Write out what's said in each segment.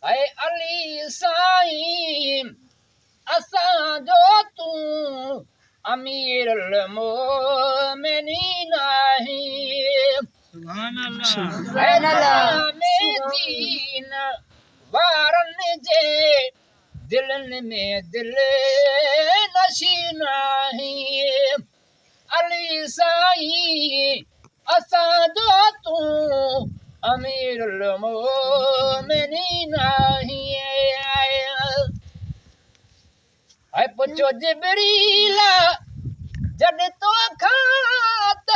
ऐ अली साईं असांजो तूं अमीरुल मोमिनीन आहीं। सुभान अल्लाह। में दीन वारनि जे दिलनि में दिल नशीन आहीं। अली साईं असांजो तूं अमीरुल मोमिनीन आहीं। ऐ पुछो जिब्रील जॾहिं तोखां त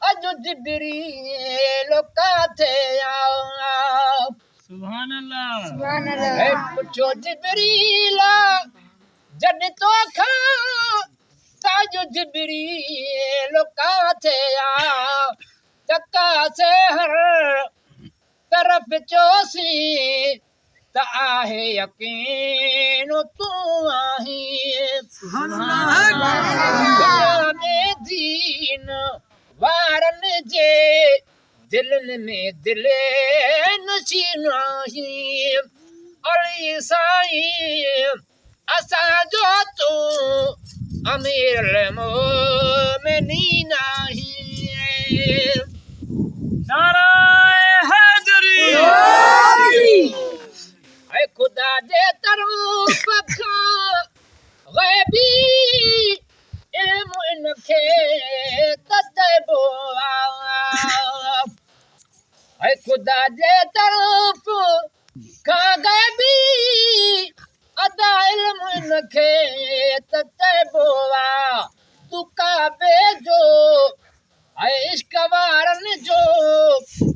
अॼु जिब्रील काथे आयो। सुभान अल्लाह। ऐ पुछो जिब्रील जॾहिं तोखां त अॼु जिब्रील काथे आयो। चकासे हर तरफ़ चोसी त आहे यकीन तूं आहीं। दुनिया में दीन वारनि जे दिलनि में दिल नशीन आहीं। अली साईं असांजो तूं अमीरुल मोमिनीन आहीं। नाराए हैदरी। ऐ खुदा जे तरफ़ खां ग़ैबी इल्मु इनखे त चइबो आहे। ऐ खुदा जे तरफ़ खां ग़ैबी अदा इल्मु इनखे त चइबो आहे। तूं काबे जो ऐं इश्क वारनि जो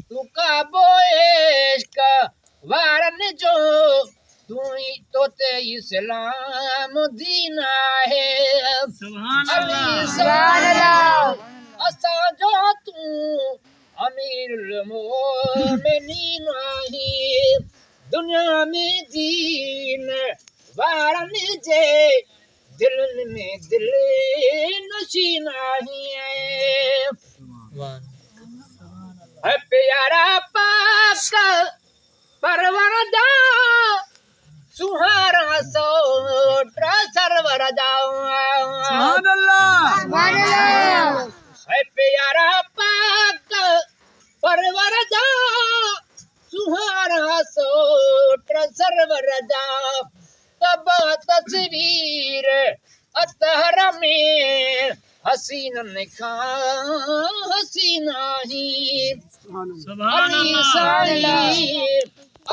तूं काबो इश्क वारनि जो तूं ई तोते इस्लाम दीन आहे। सुभान अली अल्लाह। असांजो तूं अमीरुल मोमिनीन आहीं। दुनिया में दीन वारनि जे दिलनि में दिल नशीन आहीं। ऐ प्यारा पाक परवरदा सुहारा सोट सरवर दा। सुभान अल्लाह। ऐ प्यारा पाक परवरदा सुहारा सोट सरवर दा। तब तस्वीर अतहर में हसीननि खां हसीन आहीं। सुभान अली अल्लाह। साईं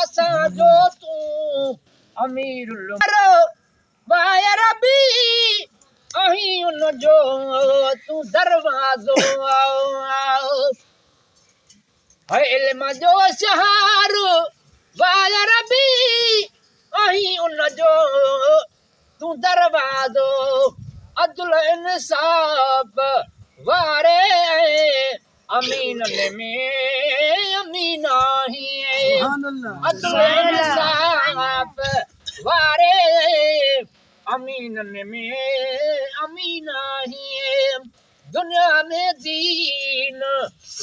असांजो तूं अमीरुल वाय रबी अहीं उनजो तूं दरवाज़ो। है इल्म जो शहर वाय रबी अहीं उनजो तूं दरवाज़ो। अदल इंसाफ़ वारे अमीननि में अमीन आहीं। अदल इंसाफ़ वारे अमीननि में अमीन आहीं। दुनिया में दीन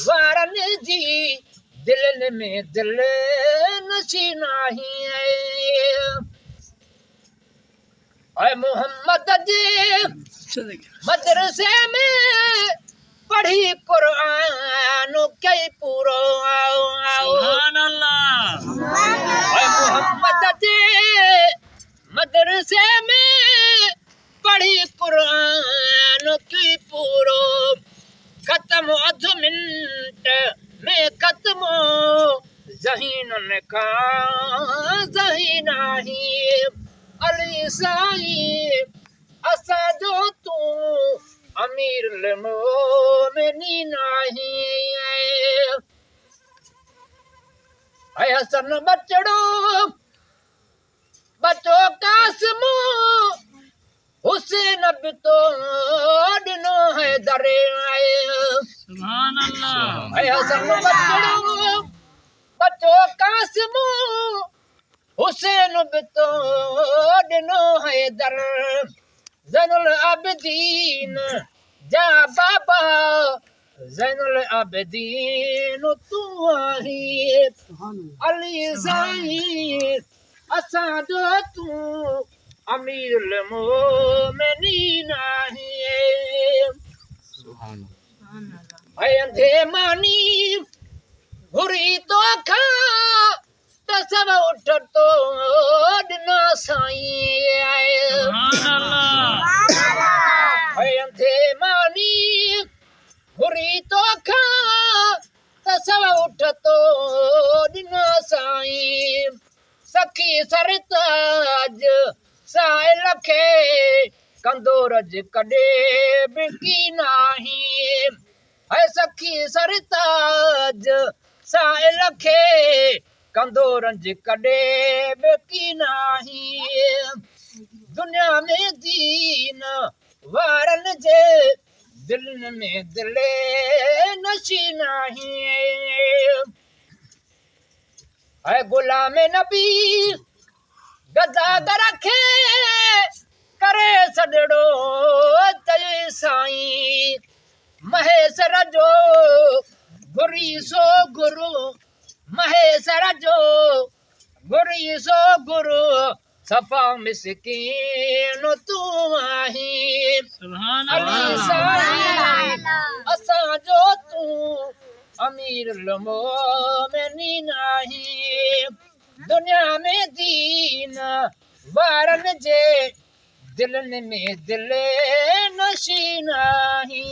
वारनि जी दिलनि में दिल नशीन आहीं। ऐ मोहम्मद जे मदरसे में पढ़ी कुरान कई पूरो। सुभान अल्लाह। ऐ मोहम्मद जे मदरसे में पढ़ी कुरान कई पूरो। ख़त्म अध मिनट में ख़त्म ज़हीननि खां ज़हीन आहीं। अली साईं असांजो तूं अमीरुल मोमिनीन आहीं। ऐ हसन बचो कासिम हुसैन बि तो ॾिनो है दरे। सुभान अल्लाह। ऐ हसन बचो कासिम हुसैन बि तो ॾिनो है दर। ज़ैनुल आबिदीन जा बाबा ज़ैनुल आबिदीन तूं आहीं। अली साईं असां जो तूं अमीरुल मोमिनीन आहीं ऐं अंधे मानी घुरी तोखां त सभु उठ तो ॾिनो साईं ऐं अंधे मानी घुरी तोखां त सभु उठ तो ॾिनो साईं सखी सरताज साहिल खे कंदो रज कॾहिं बिकी नाही है सखी सरताज साहिल खे कंदो रंज कॾहिं बिकी नाही दुनिया में दीन वारनि जे दिलनि में दिले नशी नाही है गुलाम नबी गदागर खे करे सॾड़ो चई साईं महेश्वर जो घुरी सो गुरु महेश्वर जो घुरी सो गुरु सफ़ा मिसकीन तूं आहीं अली साईं असां जो तूं अमीरुल मोमिनीन आहीं दुनिया में दीन वारनि जे दिलनि में दिले नशी नाही